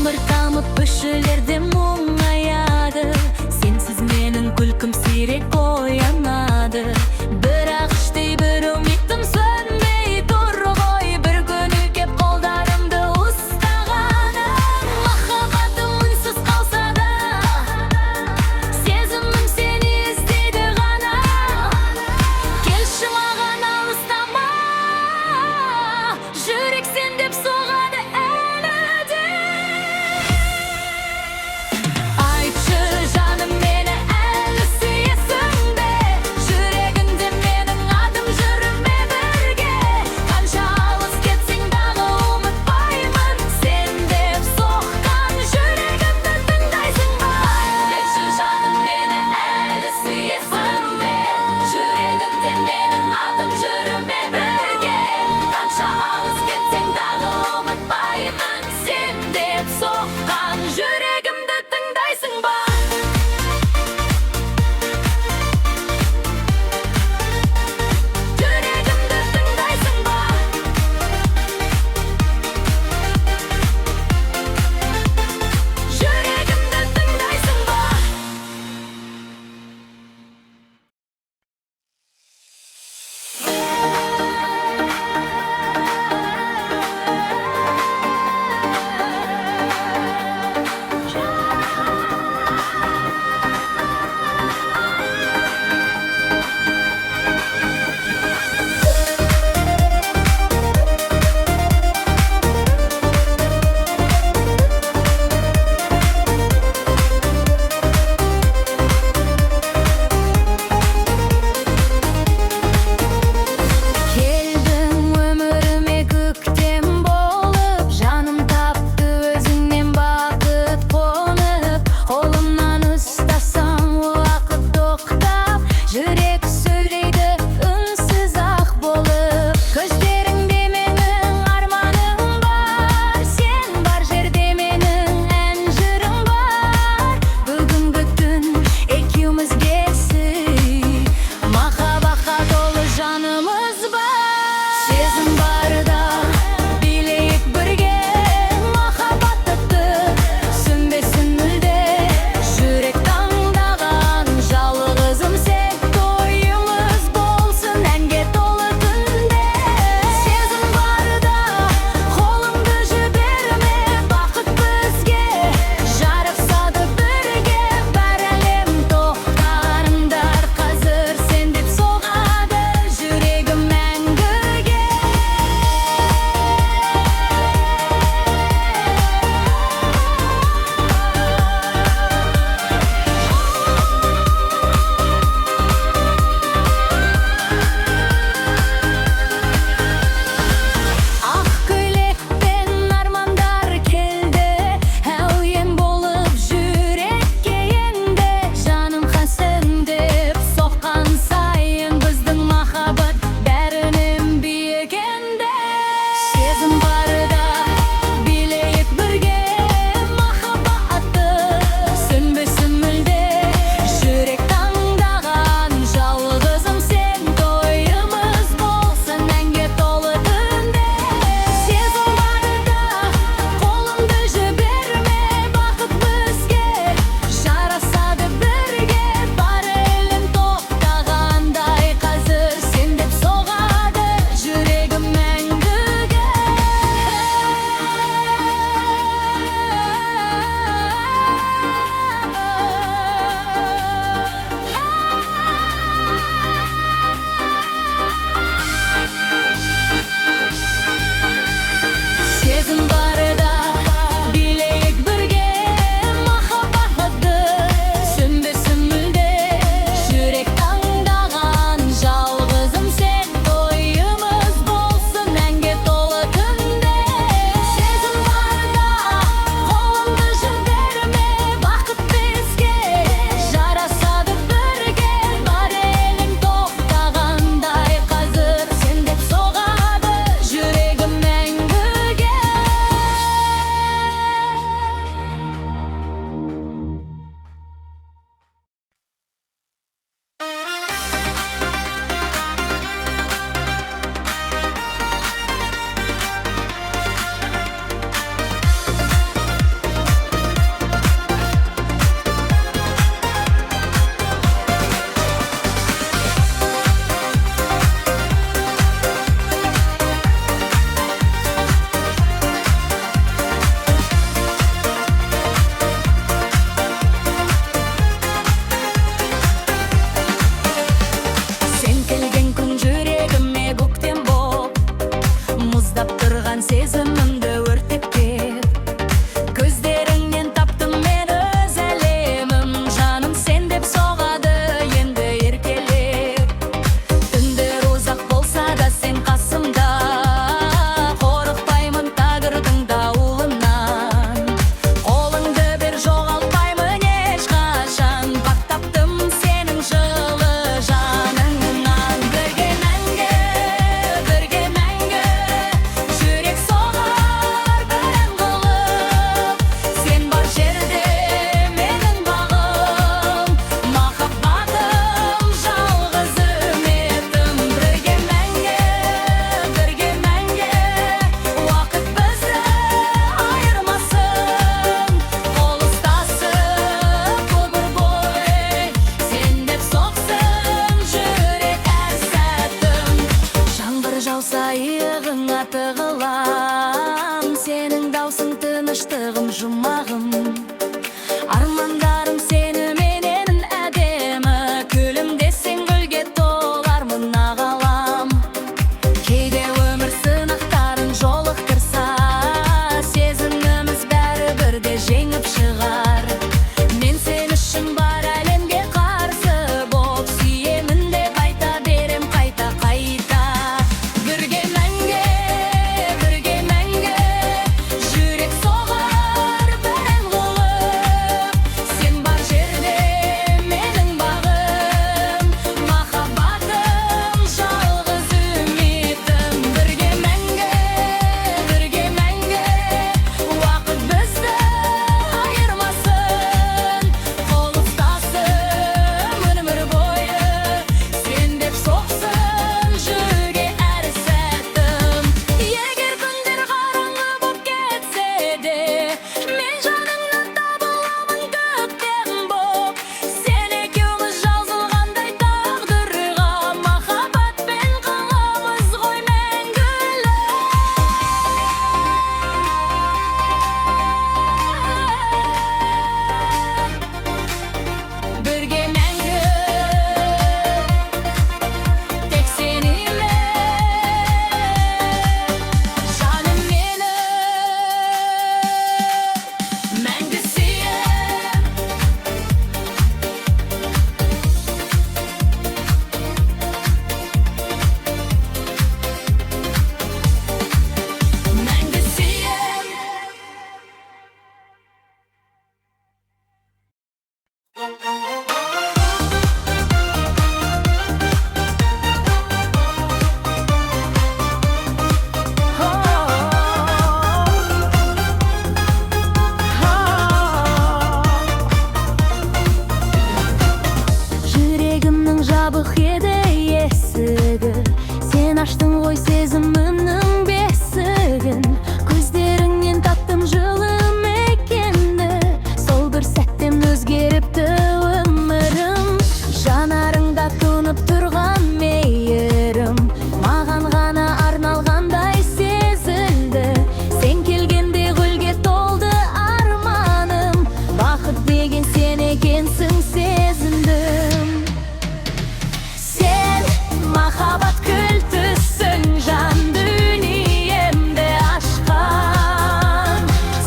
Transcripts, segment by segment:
Bir tamıp büşülerde muңаяды. Sensiz менің күлкім сирек оянады. Бірақ іштей бір үмітім сөнбей тұр ғой. Bir күні кеп қолдарымды ұстағаным. Махаббатым үнсіз қалса да, сезімім сені іздейді ғана. Келші маған алыстама, жүрек сен деп соғады әлі де. Айтшы жаным, мені әлі сүйесің бе? Жүрегің Армандарым сені менен әдемі, күлімдесең гүлге толармын ағалам. Кейде өмір сынақтарын жолықтырса, сезіміміз бәрібірде жеңіп шығар. Мен сен үшін бар әлемге қарсы боп сүйемін деп айта берем қайта қайта. Бірге мәңгі, жүрек соғар бәрін болып. Сен бар жерде менің бағым, махаббатым, жалғыз үмітім. Бірге мәңгі, уақыт бізді айырмасын. Қол ұстасып өмір бойы, сен деп соқсын жүрек әр сәтім. Егер күндер қараңғы боп кетсе де, мен жаныңнан табыламын көктем боп. Сен екеуміз жазылғандай тағдырға, махаббатпен қаламыз ғой мәңгілік. Бірге мәңгі, тек сенімен, жаным мені мәңгі сүйем. Мәңгі сүйем. Жүрегімнің жабық еді есігі, сен аштың ғой сезімімнің бесігін. Көздеріңнен таптым жылы мекенді, сол бір сәттен өзгеріпті өмірім. Жанарыңда тұнып тұрған мейірім, маған ғана арналғандай сезілді. Сен келгенде гүлге толды арманым, бақыт деген сен екенсің сезіндім. Сен махаббат кілтісің, жан дүниемді ашқан.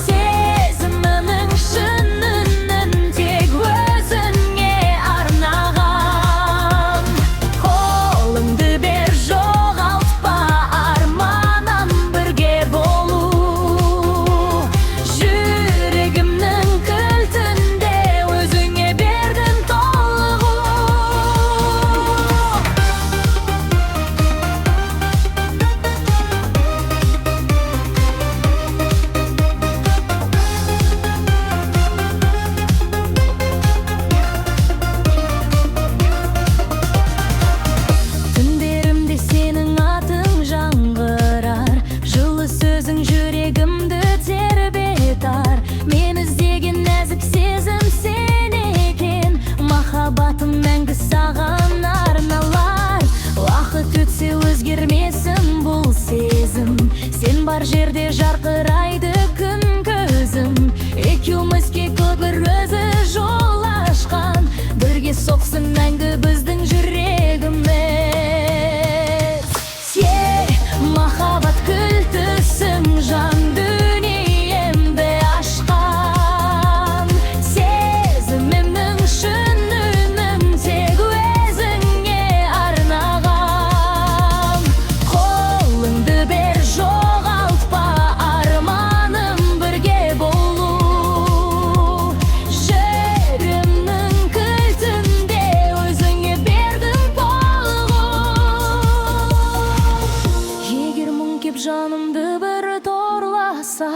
Сезімімнің шынының тек өзіңе арнаған. Қолыңды бер, жоғалтпа арманам бірге болу. Жүрегімнің кілтінде өзіңе бердім толығу. Түндерімде сенің атың жаңғырар, жылы сөзің жүрегімді тербетар. Мен іздеген нәзік сезім сен екен, махаббатым мәңгі саған арналар. Уақыт өтсе өзгермесін бұл сезім, сен бар жерде жарқырайды күн көзім. Екеумізге көпір өзі жол ашқан, бірге соқсын мәңгі біздің жүрегіміз. Сен махаббат кілтісің, жан дүниемді ашқан. Сезімімнің шынының тек өзіңе арнаған. Қолыңды бер, жоғалтпа арманым бірге болу. Жүрегімнің кілтінде өзіңе бердім толығу. Егер мұң кеп жанымды бір торласа,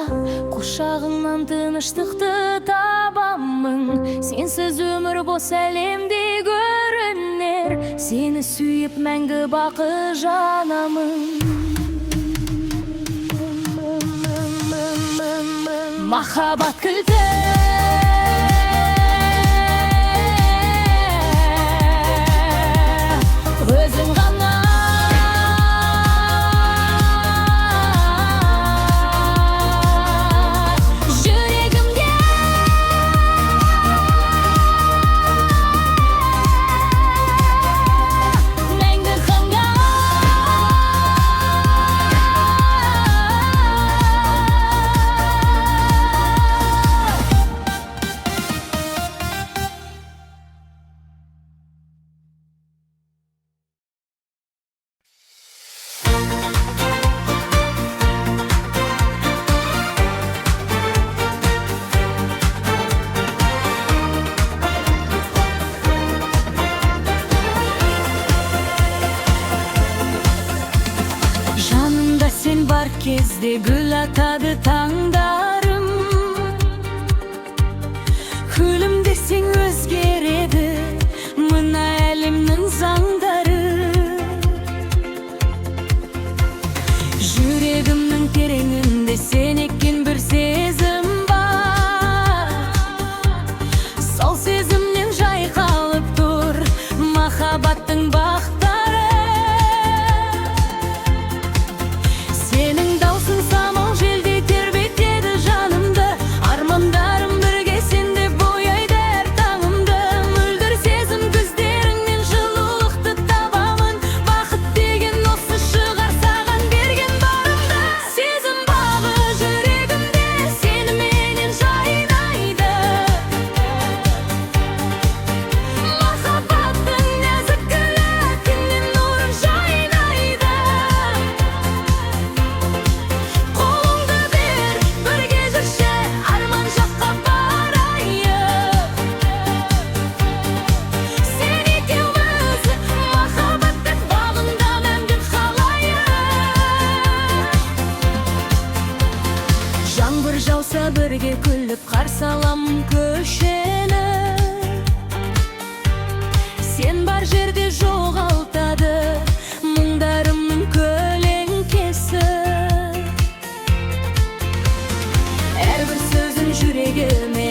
құшағыңнан тыныштықты табамын. Сенсіз өмір бос әлемде көрінер, сені сүйіп мәңгі бақы жанамын. Махаббат кілті, өзің ғана. Жүрегімде гүл атады таңдарым. Күлімдесең өзгереді мына әлемнің заңдары. Жүрегімнің тереңінде сен еккен бір сезім бар. Сол сезімнен жайқалып тұр махаббаттың бақтары. Сенің даусың самал желдей тербетеді жанымды. Армандарым бірге сенде бояйды әр таңымды. Мөлдір сезім көздеріңнен жылулықты табамын. Бақыт деген осы шығар саған берген барымды. Сезім бағы жүрегімде сеніменен жайнайды. Махаббаттың нәзік гүлі күннен нұрын жайнайды. Қолыңды бер, бірге жүрші арман жаққа барайық. Сен екеуміз махаббаттың бағында мәңгі қалайық. Жаңбыр жауса бірге күліп қарсы аламын көшені. Сен бар жерде жоғалтады мұңдарымның көлеңкесі. Әрбір сөзің жүрегіме